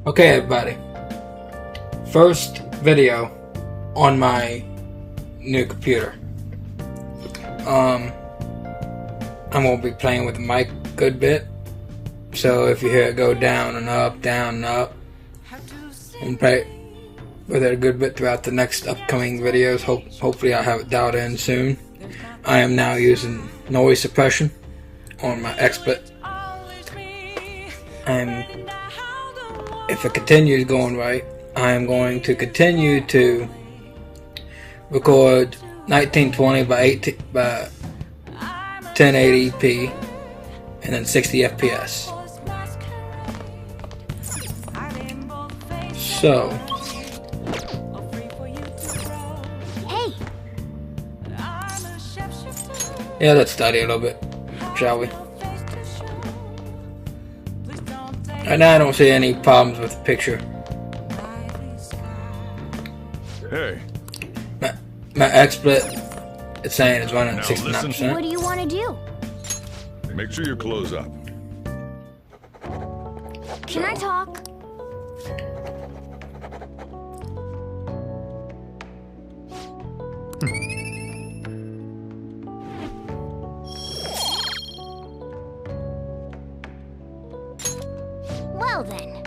Okay, everybody. First video on my new computer. I'm gonna be playing with the mic a good bit. So if you hear it go down and up, I'm play with it a good bit throughout the next upcoming videos. Hopefully I'll have it dialed in soon. I am now using noise suppression on my XSplit. And if it continues going right, I am going to continue to record 1920 by 1080p and then 60 FPS. So, Hey. yeah, let's study a little bit, shall we? Right now I don't see any problems with the picture. Hey. My XSplit, it's saying it's running at Now 69%. What do you want to do? Make sure you close up. Can I talk? Well then.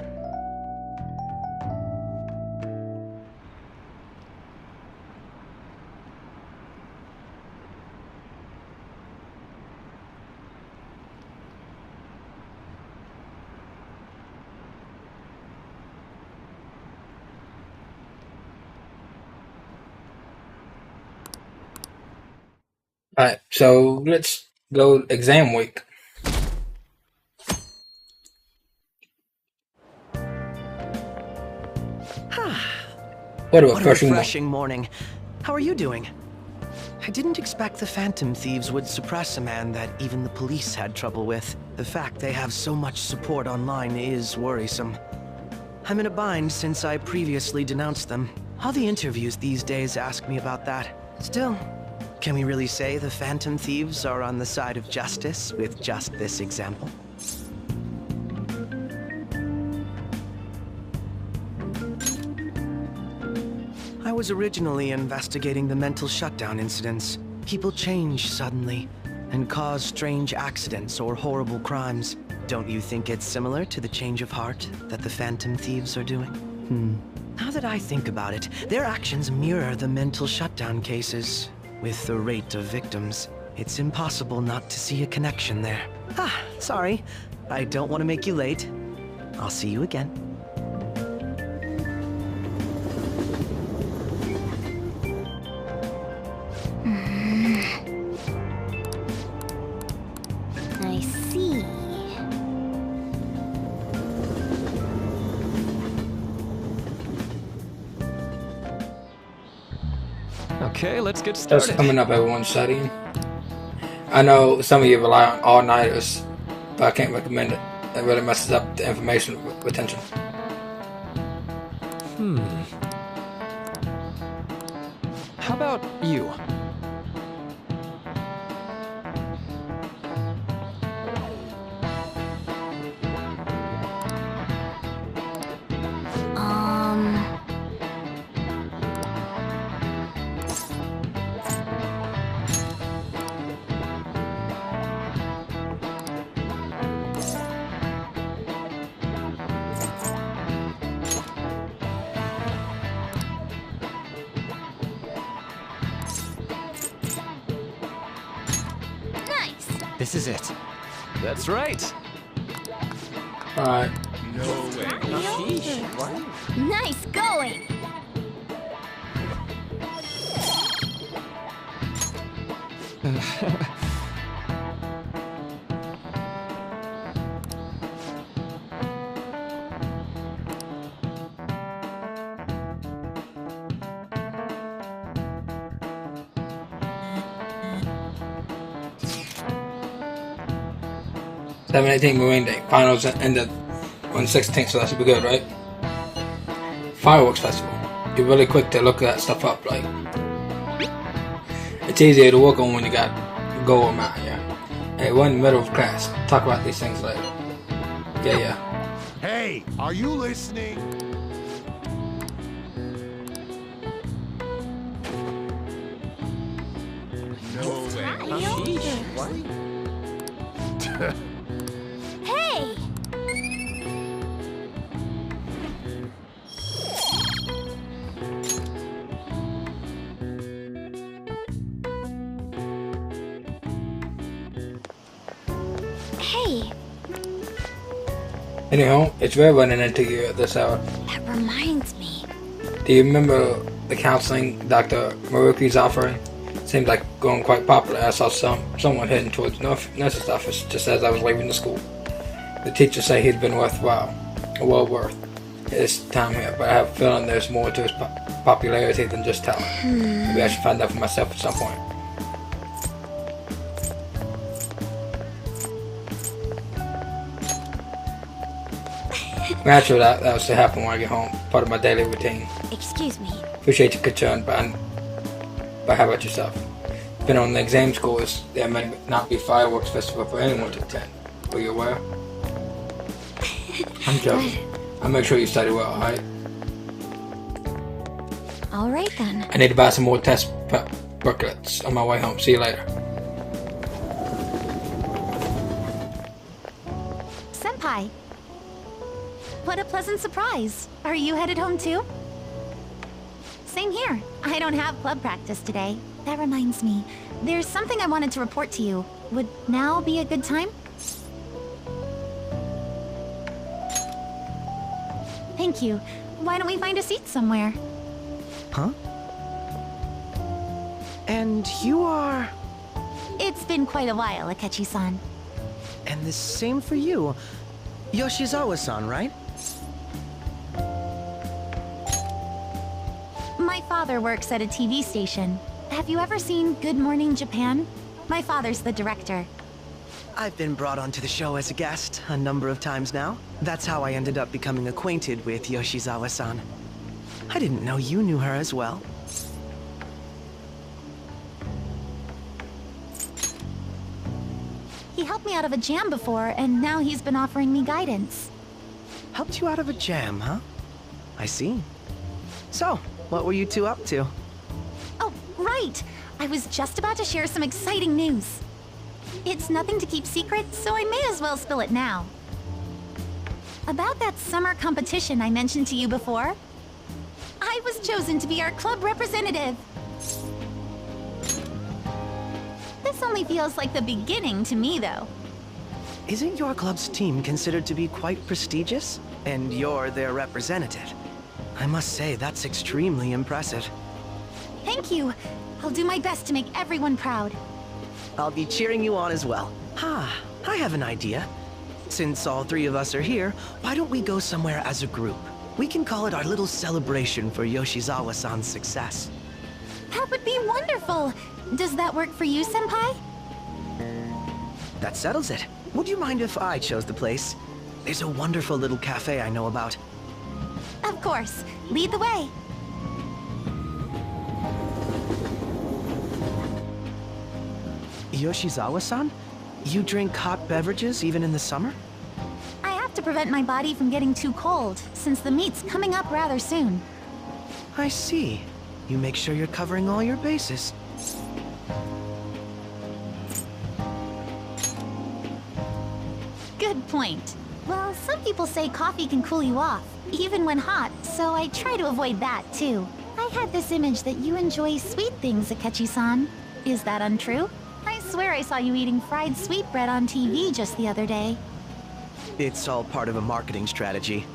Alright, so let's go exam week. What a What a refreshing refreshing morning. How are you doing? I didn't expect the Phantom Thieves would suppress a man that even the police had trouble with. The fact they have so much support online is worrisome. I'm in a bind since I previously denounced them. All the interviews these days ask me about that. Still, can we really say the Phantom Thieves are on the side of justice with just this example? I was originally investigating the mental shutdown incidents. People change suddenly and cause strange accidents or horrible crimes. Don't you think it's similar to the change of heart that the Phantom Thieves are doing? Now that I think about it, their actions mirror the mental shutdown cases. With the rate of victims, it's impossible not to see a connection there. Sorry. I don't want to make you late. I'll see you again. I see. Okay, let's get That's started. coming up, everyone's studying. I know some of you rely on all-nighters, but I can't recommend it. It really messes up the information retention. How about you? Um... Nice. This is it. That's right. Alright, Nice going. Seven 18 Marine Day. Finals ended on 16th, so that should be good, right? Fireworks Festival. You're really quick to look that stuff up, like. It's easier to work on when you got a goal amount, yeah. Hey, we're in the middle of class. Talk about these things later. Yeah. Hey, are you listening? No way. Hey! Hey, Anyhow, it's rare running into you at this hour. that reminds me. Do you remember the counseling Dr. Maruki's offering? Seemed like going quite popular. I saw someone heading towards the nurse's office just as I was leaving the school. The teacher said he'd been well worth his time here, but I have a feeling there's more to his popularity than just talent. Maybe I should find out for myself at some point. Naturally, that was to happen when I get home. Part of my daily routine. Excuse me. Appreciate your concern, but how about yourself? Depending on the exam scores, there may not be fireworks festival for anyone to attend. Were you aware? I'm joking. I'll make sure you study well, alright? All right then. I need to buy some more test prep booklets on my way home. See you later. Senpai. What a pleasant surprise. Are you headed home too? Same here. I don't have club practice today. That reminds me, there's something I wanted to report to you. Would now be a good time? Thank you. Why don't we find a seat somewhere? Huh? And you are... It's been quite a while, Akechi-san. And the same for you. Yoshizawa-san, right? My father works at a TV station. Have you ever seen Good Morning Japan? My father's the director. I've been brought onto the show as a guest a number of times now. That's how I ended up becoming acquainted with Yoshizawa-san. I didn't know you knew her as well. He helped me out of a jam before, and now he's been offering me guidance. Helped you out of a jam, huh? I see. So, what were you two up to? Oh, right! I was just about to share some exciting news. It's nothing to keep secret, so I may as well spill it now. About that summer competition I mentioned to you before, I was chosen to be our club representative. This only feels like the beginning to me, though. Isn't your club's team considered to be quite prestigious? And you're their representative. I must say, that's extremely impressive. Thank you. I'll do my best to make everyone proud. I'll be cheering you on as well. I have an idea. Since all three of us are here, why don't we go somewhere as a group? We can call it our little celebration for Yoshizawa-san's success. That would be wonderful. Does that work for you, Senpai? That settles it. Would you mind if I chose the place? There's a wonderful little cafe I know about. Of course. Lead the way. Yoshizawa-san? You drink hot beverages even in the summer? I have to prevent my body from getting too cold, since the meet's coming up rather soon. I see. You make sure you're covering all your bases. Good point. Well, some people say coffee can cool you off, even when hot, so I try to avoid that, too. I had this image that you enjoy sweet things, Akechi-san. Is that untrue? I swear I saw you eating fried sweetbread on TV just the other day. It's all part of a marketing strategy.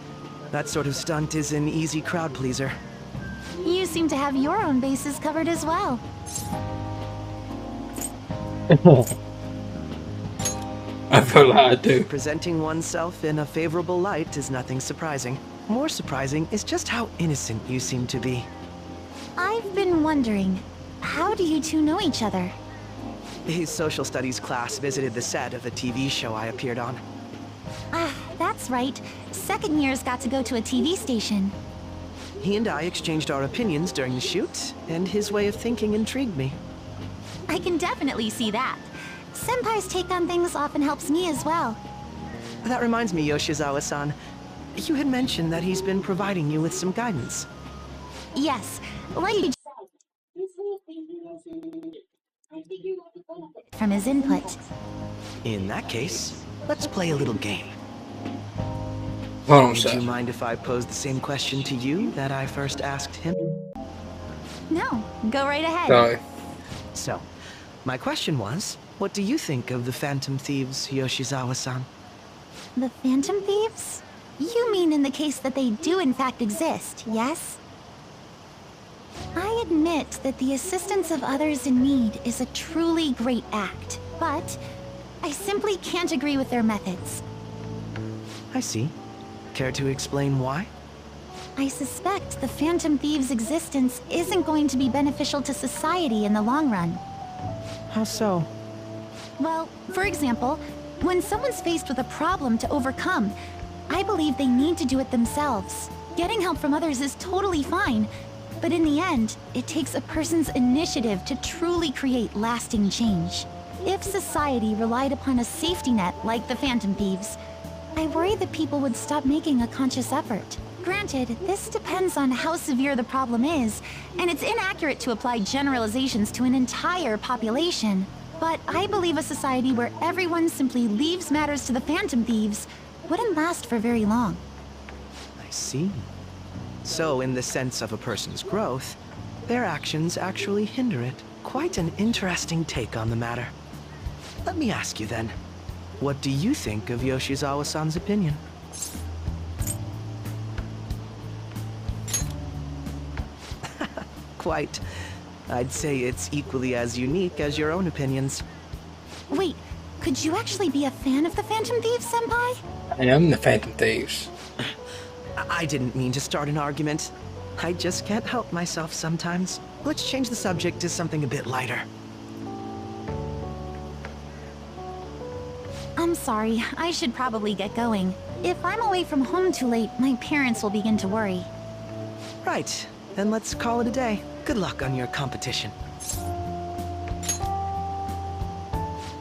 That sort of stunt is an easy crowd pleaser. You seem to have your own bases covered as well. I feel like I do. Presenting oneself in a favorable light is nothing surprising. More surprising is just how innocent you seem to be. I've been wondering, how do you two know each other? His social studies class visited the set of a TV show I appeared on. Ah, that's right. Second years got to go to a TV station. He and I exchanged our opinions during the shoot, and his way of thinking intrigued me. I can definitely see that. Senpai's take on things often helps me as well. That reminds me, Yoshizawa-san. You had mentioned that he's been providing you with some guidance. Yes, like from his input. In that case, let's play a little game. Hold on, Would sir. you mind if I pose the same question to you that I first asked him? No, go right ahead. Sorry. So, my question was, what do you think of the Phantom Thieves, Yoshizawa-san? The Phantom Thieves? You mean in the case that they do in fact exist, yes? I admit that the assistance of others in need is a truly great act, but I simply can't agree with their methods. I see. Care to explain why? I suspect the Phantom Thieves' existence isn't going to be beneficial to society in the long run. How so? Well, for example, when someone's faced with a problem to overcome, I believe they need to do it themselves. Getting help from others is totally fine, but in the end, it takes a person's initiative to truly create lasting change. If society relied upon a safety net like the Phantom Thieves, I worry that people would stop making a conscious effort. Granted, this depends on how severe the problem is, and it's inaccurate to apply generalizations to an entire population. But I believe a society where everyone simply leaves matters to the Phantom Thieves wouldn't last for very long. I see. So, in the sense of a person's growth, their actions actually hinder it. Quite an interesting take on the matter. Let me ask you then, what do you think of Yoshizawa-san's opinion? Quite. I'd say it's equally as unique as your own opinions. Wait, could you actually be a fan of the Phantom Thieves, Senpai? I am the Phantom Thieves. I didn't mean to start an argument. I just can't help myself sometimes. Let's change the subject to something a bit lighter. I'm sorry, I should probably get going. If I'm away from home too late, my parents will begin to worry. Right, then let's call it a day. Good luck on your competition.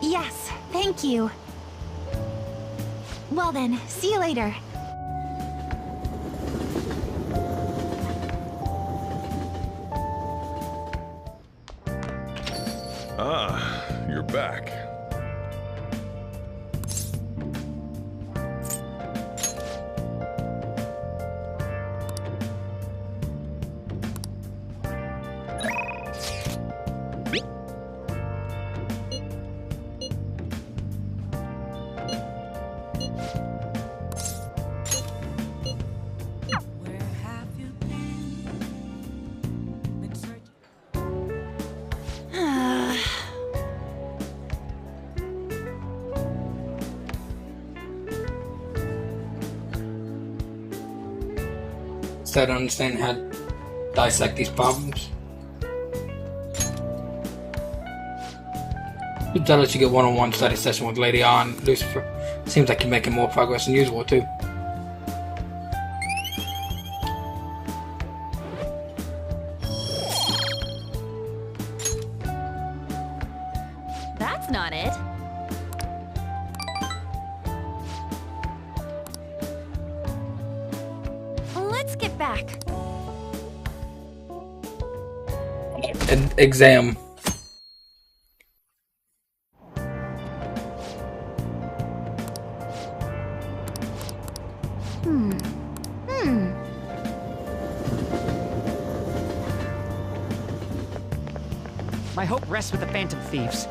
Yes, thank you. Well then, see you later. Ah, you're back. So I don't understand how to dissect these problems. I'll let you get one-on-one study session with Lady On, Lucifer. Seems like you're making more progress than usual, too. That's not it. Let's get back. An exam. My hope rests with the Phantom Thieves.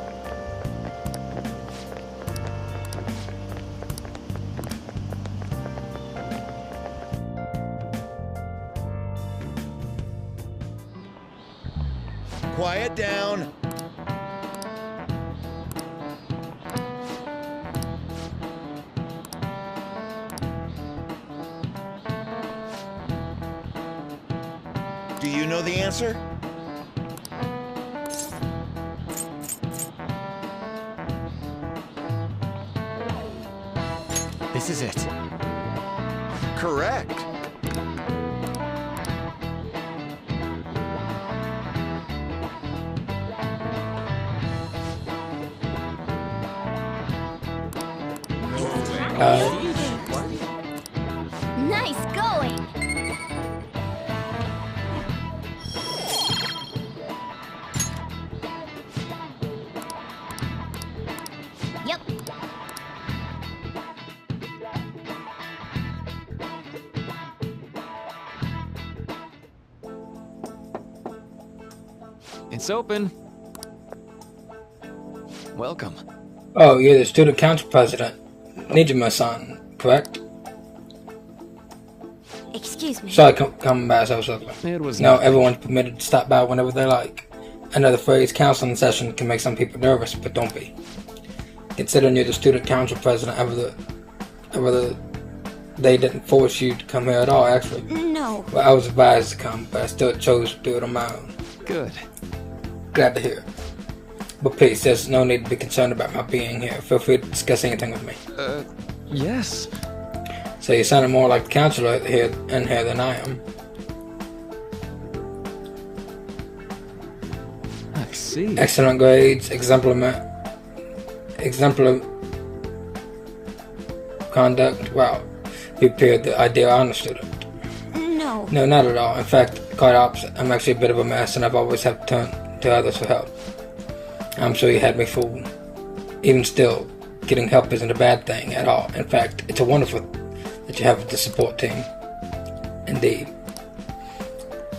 Quiet down. Do you know the answer? This is it. Correct. Nice going! Yep. It's open. Welcome. Oh, you're the student council president, Nijima-san, correct? Excuse me. Sorry, coming by so quickly. It was No, nothing. everyone's permitted to stop by whenever they like. I know the phrase counseling session can make some people nervous, but don't be. Considering you're the student council president, they didn't force you to come here at all, actually. No. Well, I was advised to come, but I still chose to do it on my own. Good. Glad to hear. But please, there's no need to be concerned about my being here. Feel free to discuss anything with me. Yes. So you sounded more like the counselor here than I am. I see. Excellent grades, exemplary conduct. Wow. You appeared the ideal honor student. No. No, not at all. In fact, quite opposite. I'm actually a bit of a mess, and I've always had to turn to others for help. I'm sure you had me fooled. Even still, getting help isn't a bad thing at all. In fact, it's a wonderful that you have the support team. Indeed.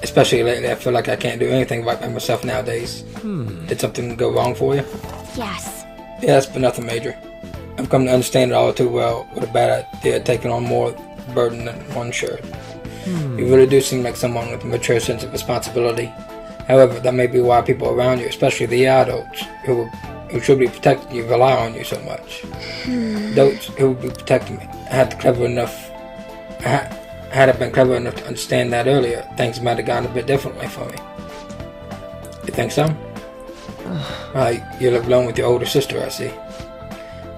Especially lately, I feel like I can't do anything right by myself nowadays. Did something go wrong for you? Yes. Yes, but nothing major. I've come to understand it all too well. What a bad idea, taking on more burden than one should. You really do seem like someone with a mature sense of responsibility. However, that may be why people around you, especially the adults who should be protecting you, rely on you so much. Those who would be protecting me. Had I been clever enough to understand that earlier, things might have gone a bit differently for me. You think so? You live alone with your older sister, I see.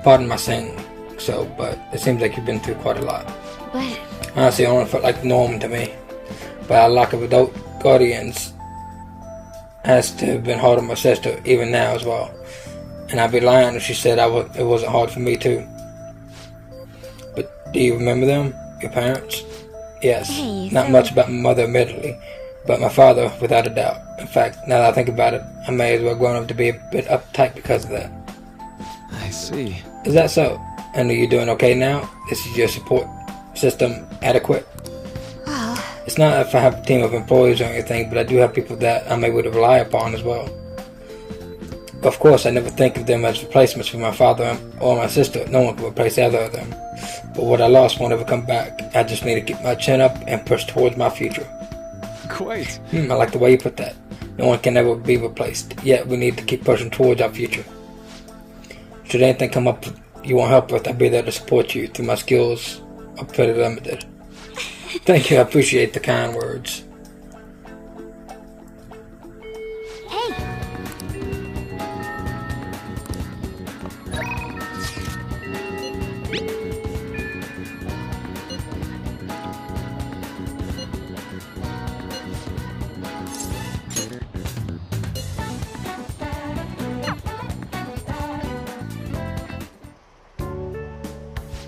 Pardon my saying so, but it seems like you've been through quite a lot. But Honestly, it only felt like the norm to me. But our lack of adult guardians has to have been hard on my sister, even now as well. And I'd be lying if she said it wasn't hard for me too. But do you remember them? Your parents? Yes. Hey, Not so- much about my mother, admittedly, but my father, without a doubt. In fact, now that I think about it, I may as well grown up to be a bit uptight because of that. I see. Is that so? And are you doing okay now? Is your support system adequate? It's not if I have a team of employees or anything, but I do have people that I'm able to rely upon as well. Of course, I never think of them as replacements for my father or my sister. No one can replace either of them. But what I lost won't ever come back. I just need to keep my chin up and push towards my future. Quite. I like the way you put that. No one can ever be replaced. Yet we need to keep pushing towards our future. Should anything come up you want help with, I'll be there to support you. Through my skills are pretty limited. Thank you, I appreciate the kind words. hey,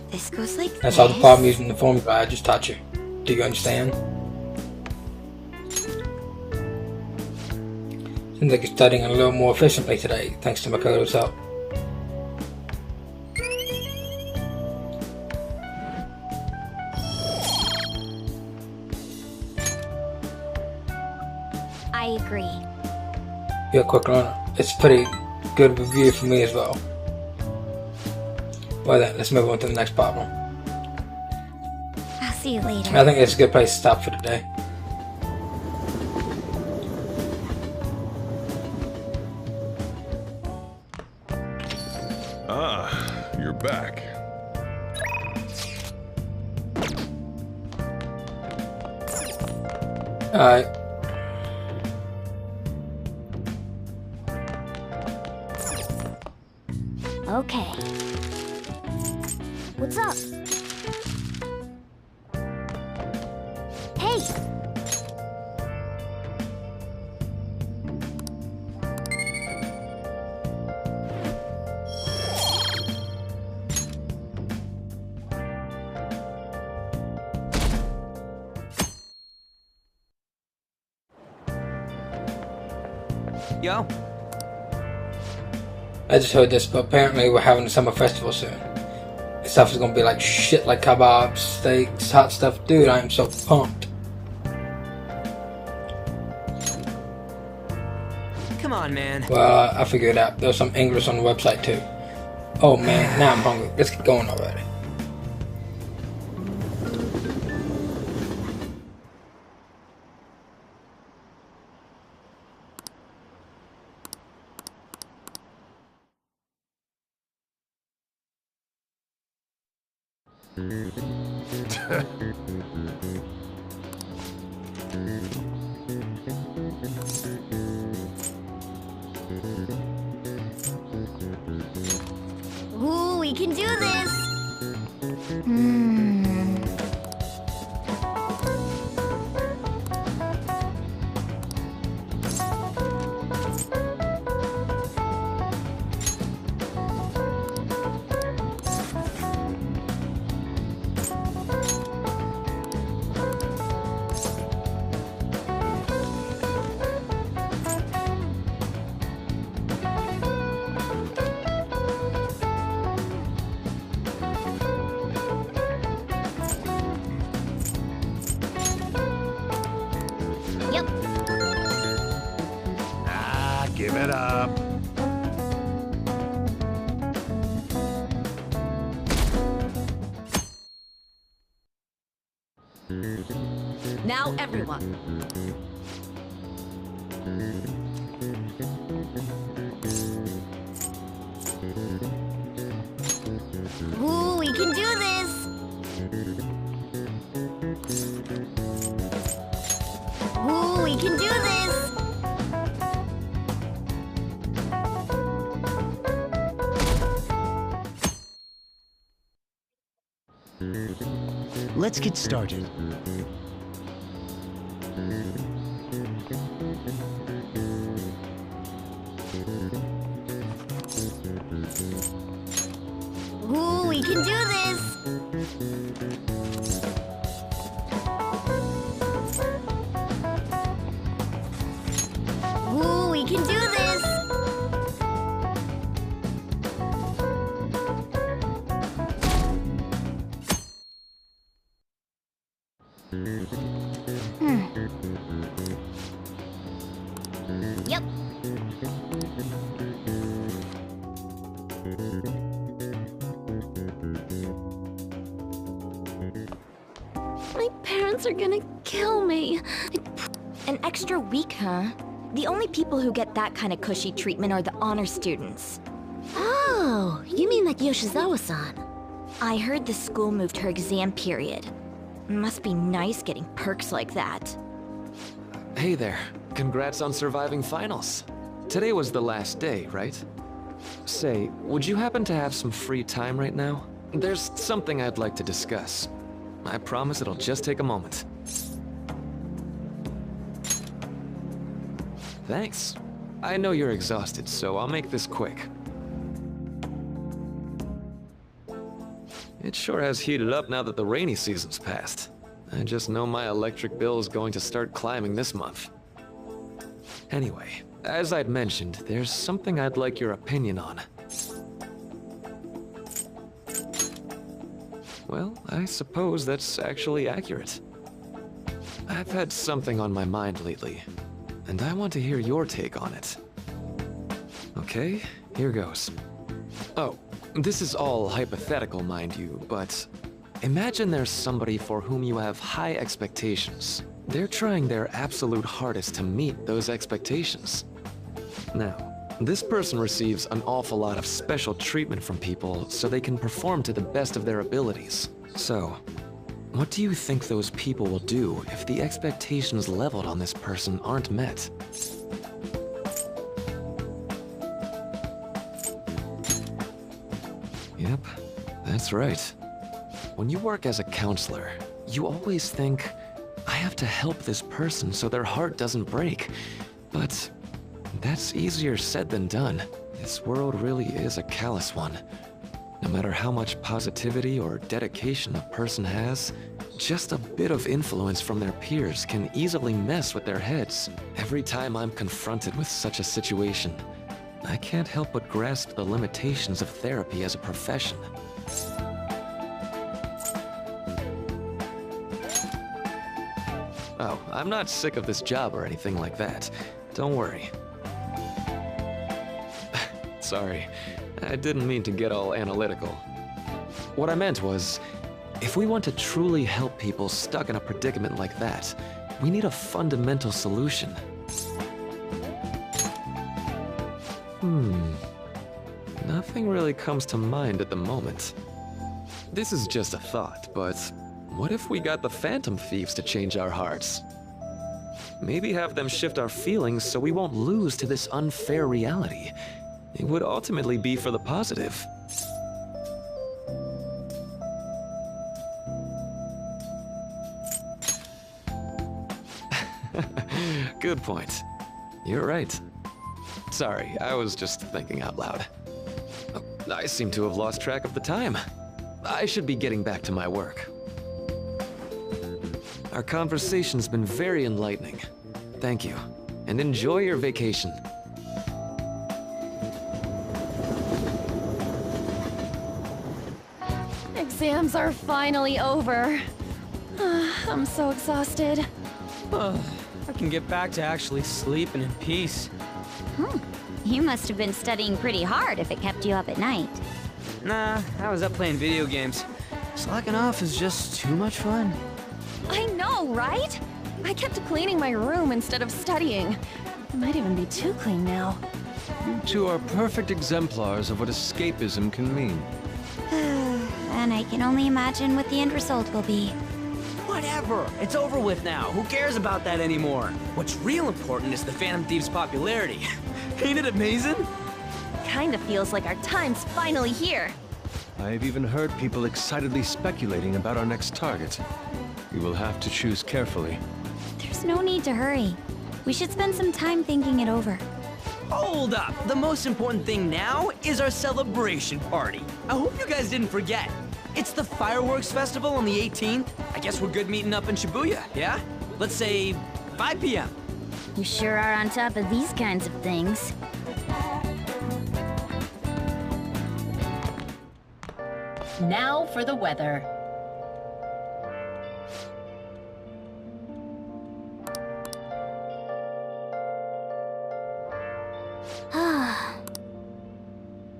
this goes like That's this. all the problem using the formula I just taught you. Do you understand? Seems like you're studying a little more efficiently today, thanks to Makoto's help. I agree. You're a quick learner. It's a pretty good review for me as well. Well then, let's move on to the next problem. I'll see you later. I think it's a good place to stop for today. Ah, you're back. Alright. Okay. What's up? Hey! Yo. I just heard this, but apparently we're having a summer festival soon. Stuff is gonna be like shit, like kebabs, steaks, hot stuff. Dude, I am so pumped. Come on, man. Well, I figured it out. There's some English on the website too. Oh man, now I'm hungry. Let's get going already. Ooh, we can do this! Yep. Ah, give it up. Now everyone. Ooh, we can do this! Ooh, we can do this! Let's get started. Ooh, we can do this! Ooh, we can do this! Yep. My parents are gonna kill me. An extra week, huh? The only people who get that kind of cushy treatment are the honor students. Oh, you mean like Yoshizawa-san? I heard the school moved her exam period. Must be nice getting perks like that. Hey there. Congrats on surviving finals. Today was the last day, right? Say, would you happen to have some free time right now? There's something I'd like to discuss. I promise it'll just take a moment. Thanks. I know you're exhausted, so I'll make this quick. It sure has heated up now that the rainy season's passed. I just know my electric bill is going to start climbing this month. Anyway, as I'd mentioned, there's something I'd like your opinion on. Well, I suppose that's actually accurate. I've had something on my mind lately, and I want to hear your take on it. Okay, here goes. Oh, this is all hypothetical, mind you, but imagine there's somebody for whom you have high expectations. They're trying their absolute hardest to meet those expectations. Now, this person receives an awful lot of special treatment from people so they can perform to the best of their abilities. So, what do you think those people will do if the expectations leveled on this person aren't met? Yep, that's right. When you work as a counselor, you always think, I have to help this person so their heart doesn't break. But that's easier said than done. This world really is a callous one. No matter how much positivity or dedication a person has, just a bit of influence from their peers can easily mess with their heads. Every time I'm confronted with such a situation, I can't help but grasp the limitations of therapy as a profession. Oh, I'm not sick of this job or anything like that. Don't worry. Sorry, I didn't mean to get all analytical. What I meant was, if we want to truly help people stuck in a predicament like that, we need a fundamental solution. Nothing really comes to mind at the moment. This is just a thought, but what if we got the Phantom Thieves to change our hearts? Maybe have them shift our feelings so we won't lose to this unfair reality. It would ultimately be for the positive. Good point. You're right. Sorry, I was just thinking out loud. Oh, I seem to have lost track of the time. I should be getting back to my work. Our conversation's been very enlightening. Thank you, and enjoy your vacation. Exams are finally over. I'm so exhausted. I can get back to actually sleeping in peace. You must have been studying pretty hard if it kept you up at night. Nah, I was up playing video games. Slacking off is just too much fun. I know, right? I kept cleaning my room instead of studying. It might even be too clean now. You two are perfect exemplars of what escapism can mean. And I can only imagine what the end result will be. Whatever! It's over with now. Who cares about that anymore? What's real important is the Phantom Thieves' popularity. Ain't it amazing? Kinda feels like our time's finally here. I've even heard people excitedly speculating about our next target. You will have to choose carefully. There's no need to hurry. We should spend some time thinking it over. Hold up! The most important thing now is our celebration party. I hope you guys didn't forget. It's the Fireworks Festival on the 18th. I guess we're good meeting up in Shibuya, yeah? Let's say 5 p.m. You sure are on top of these kinds of things. Now for the weather.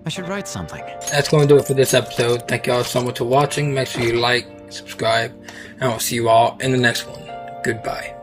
I should write something. That's going to do it for this episode. Thank you all so much for watching. Make sure you like, subscribe, and I'll see you all in the next one. Goodbye.